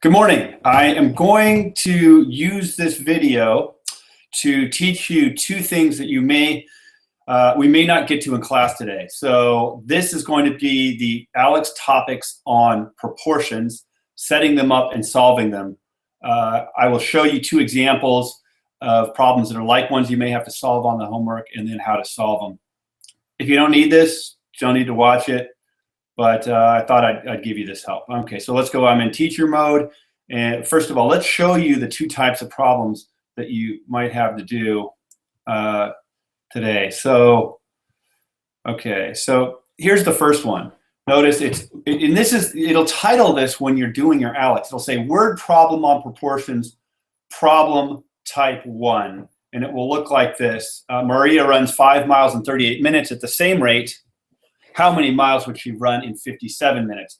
Good morning. I am going to use this video to teach you two things that we may not get to in class today. So this is going to be the ALEKS topics on proportions, setting them up and solving them. I will show you two examples of problems that are like ones you may have to solve on the homework and then how to solve them. If you don't need this, you don't need to watch it. But I thought I'd give you this help. Okay, so let's go. I'm in teacher mode. And first of all, let's show you the two types of problems that you might have to do today. So, okay, so here's the first one. Notice it'll title this when you're doing your ALEKS. It'll say word problem on proportions, problem type 1. And it will look like this. Maria runs 5 miles in 38 minutes at the same rate. How many miles would she run in 57 minutes?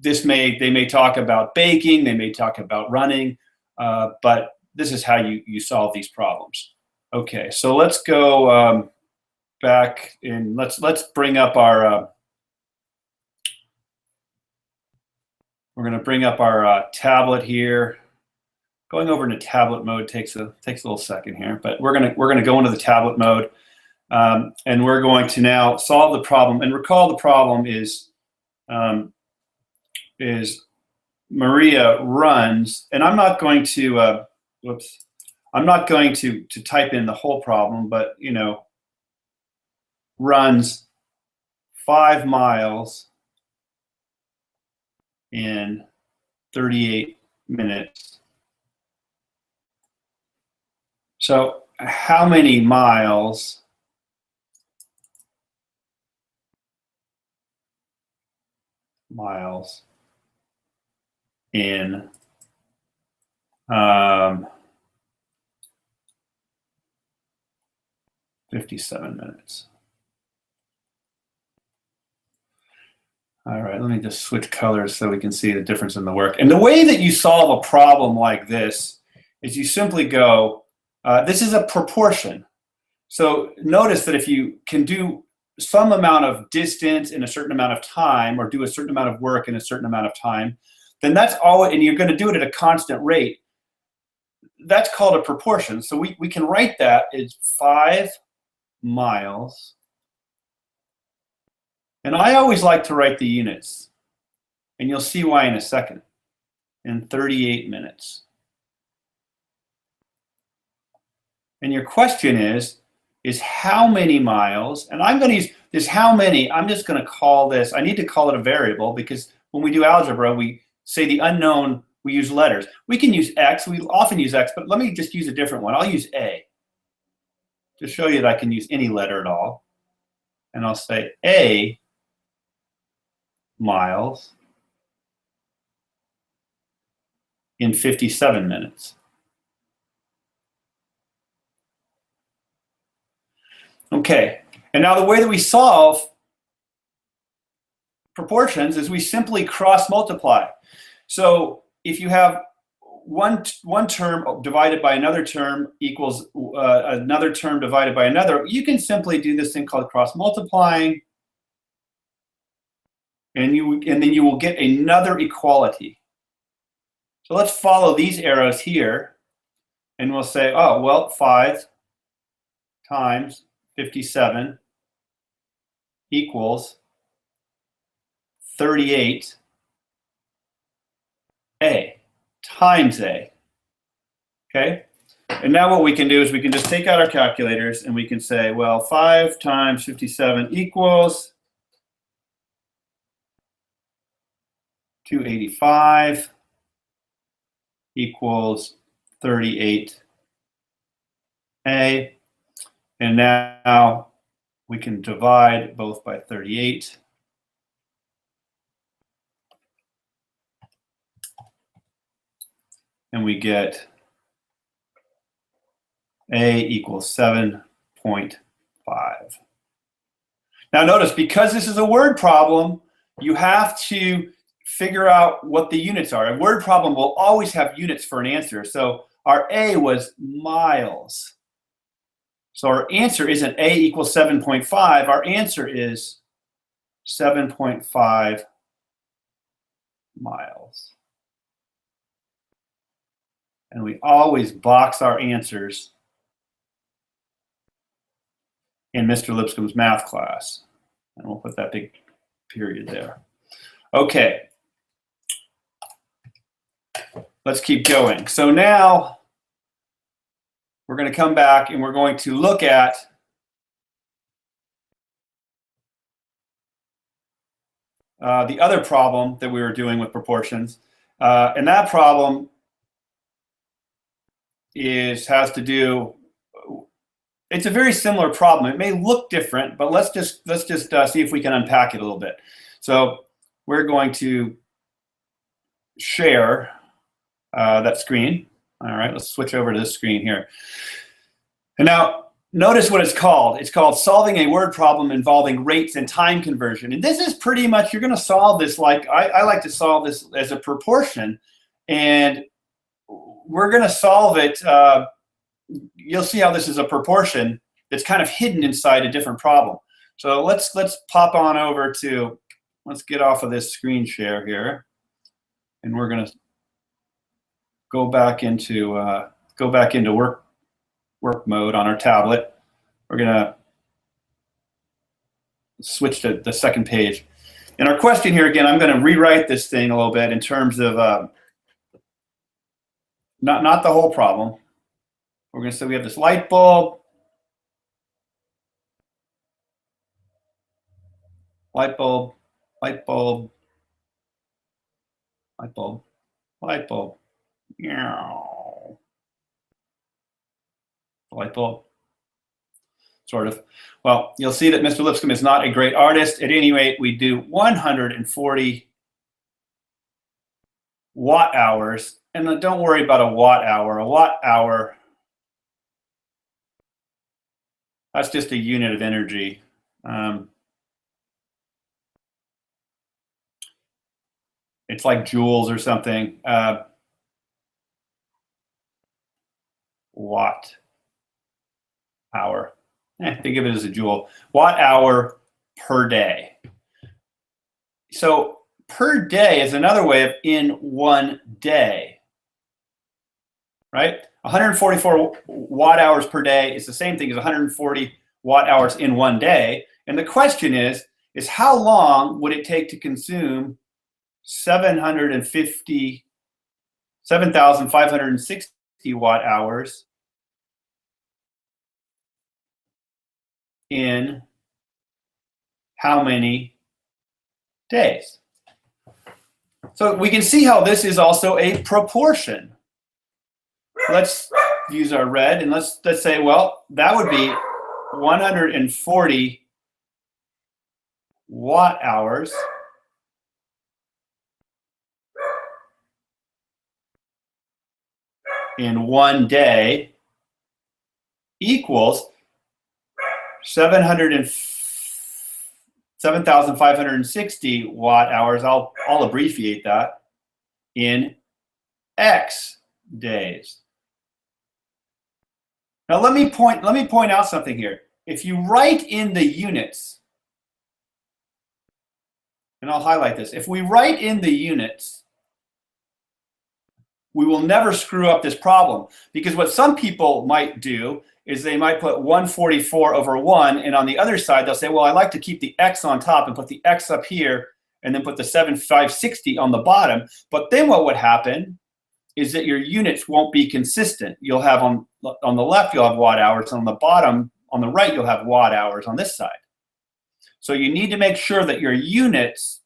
They may talk about baking, they may talk about running, but this is how you solve these problems. Okay, so let's go back and let's bring up our. We're going to bring up our tablet here. Going over into tablet mode takes a little second here, but we're gonna go into the tablet mode. And we're going to now solve the problem. And recall the problem is Maria runs, and I'm not going to I'm not going to type in the whole problem, but runs 5 miles in 38 minutes. So how many miles in 57 minutes. All right, let me just switch colors so we can see the difference in the work. And the way that you solve a problem like this is you simply go, this is a proportion. So notice that if you can do some amount of distance in a certain amount of time, or do a certain amount of work in a certain amount of time, then that's all, and you're going to do it at a constant rate. That's called a proportion. So we can write that as 5 miles. And I always like to write the units, and you'll see why in a second, in 38 minutes. And your question is how many miles, and I'm going to use this how many, I'm just going to call this, I need to call it a variable because when we do algebra, we say the unknown, we use letters. We can use X, we often use X, but let me just use a different one. I'll use A to show you that I can use any letter at all. And I'll say A miles in 57 minutes. Okay, and now the way that we solve proportions is we simply cross multiply. So if you have one term divided by another term equals another term divided by another, you can simply do this thing called cross multiplying, and then you will get another equality. So let's follow these arrows here, and we'll say, oh, well, 5 times 57 equals 38A times A. Okay? And now what we can do is we can just take out our calculators and we can say, well, 5 times 57 equals 285 equals 38A. And now we can divide both by 38. And we get A equals 7.5. Now notice, because this is a word problem, you have to figure out what the units are. A word problem will always have units for an answer. So our A was miles. So our answer isn't A equals 7.5. Our answer is 7.5 miles. And we always box our answers in Mr. Lipscomb's math class. And we'll put that big period there. Okay. Let's keep going. So now we're going to come back and we're going to look at the other problem that we were doing with proportions. And that problem has to do, it's a very similar problem. It may look different, but let's just see if we can unpack it a little bit. So we're going to share that screen. All right, let's switch over to this screen here. And now notice what it's called. It's called solving a word problem involving rates and time conversion. And this is pretty much, you're going to solve this like, I like to solve this as a proportion. And we're going to solve it. You'll see how this is a proportion that's kind of hidden inside a different problem. So let's pop on over to, let's get off of this screen share here. And we're going to go back into work mode on our tablet. We're gonna switch to the second page. And our question here, again, I'm gonna rewrite this thing a little bit in terms of not the whole problem. We're gonna say we have this light bulb, light bulb, light bulb, light bulb, light bulb. Light bulb, sort of. Well, you'll see that Mr. Lipscomb is not a great artist. At any rate, we do 140 watt hours. And don't worry about a watt hour. A watt hour, that's just a unit of energy. It's like joules or something. Watt hour. Think of it as a joule. Watt hour per day. So per day is another way of in one day, right? 144 watt hours per day is the same thing as 140 watt hours in one day. And the question is how long would it take to consume 7,560 watt hours in how many days? So we can see how this is also a proportion. Let's use our red and let's say, well, that would be 140 watt hours in one day equals 7,560 watt hours. I'll abbreviate that in X days. Now let me point out something here. If you write in the units, and I'll highlight this, if we write in the units, we will never screw up this problem, because what some people might do is they might put 144 over 1, and on the other side they'll say, well, I like to keep the X on top and put the X up here and then put the 7,560 on the bottom. But then what would happen is that your units won't be consistent. You'll have on the left, you'll have watt hours, on the bottom, on the right, you'll have watt hours on this side. So you need to make sure that your units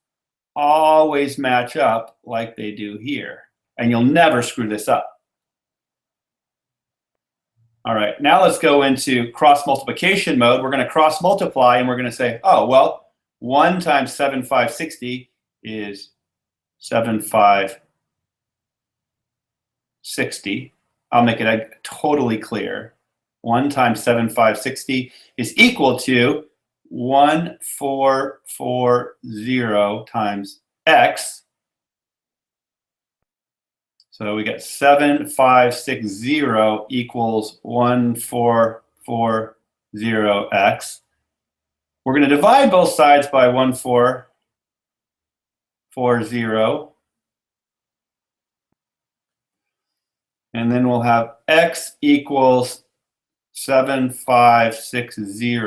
always match up like they do here, and you'll never screw this up. All right, now let's go into cross multiplication mode. We're going to cross multiply and we're going to say, oh, well, 1 times 7,560 is 7,560. I'll make it totally clear. 1 times 7,560 is equal to 1,440 times X. So we got 7,560 equals 1,440x. We're going to divide both sides by 1,440. And then we'll have x equals 7560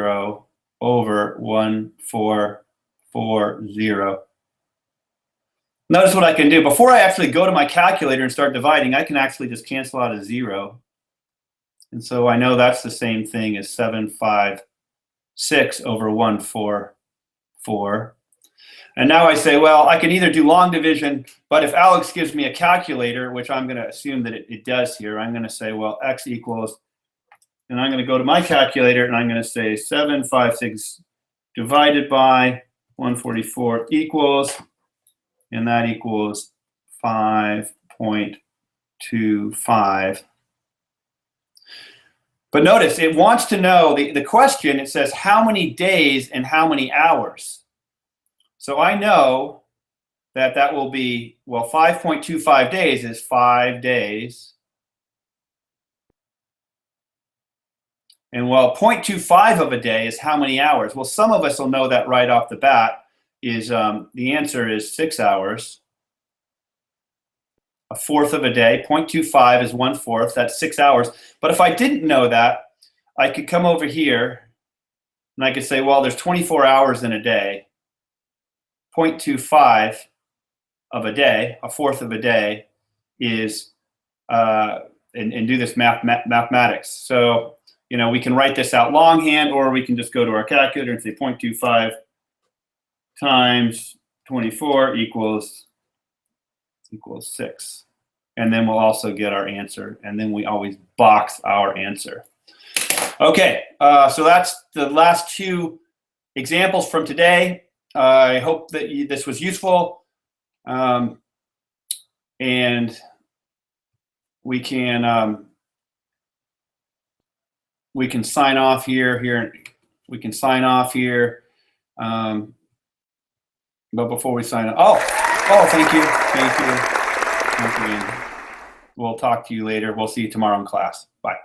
over 1440. Notice what I can do. Before I actually go to my calculator and start dividing, I can actually just cancel out a 0. And so I know that's the same thing as 756 over 144. And now I say, well, I can either do long division, but if ALEKS gives me a calculator, which I'm going to assume that it does here, I'm going to say, well, x equals, and I'm going to go to my calculator, and I'm going to say 756 divided by 144 equals, and that equals 5.25. But notice, it wants to know, the question, it says how many days and how many hours. So I know that that will be, well, 5.25 days is 5 days. And well, 0.25 of a day is how many hours? Well, some of us will know that right off the bat is the answer is 6 hours. A fourth of a day, 0.25 is 1/4, that's 6 hours. But if I didn't know that, I could come over here and I could say, well, there's 24 hours in a day. 0.25 of a day, a fourth of a day, is, and do this mathematics. So, you know, we can write this out longhand, or we can just go to our calculator and say 0.25 times 24 equals 6. And then we'll also get our answer. And then we always box our answer. Okay, so that's the last 2 examples from today. I hope that this was useful. And we can sign off here. We can sign off here. But before we sign off, thank you. Thank you. We'll talk to you later. We'll see you tomorrow in class. Bye.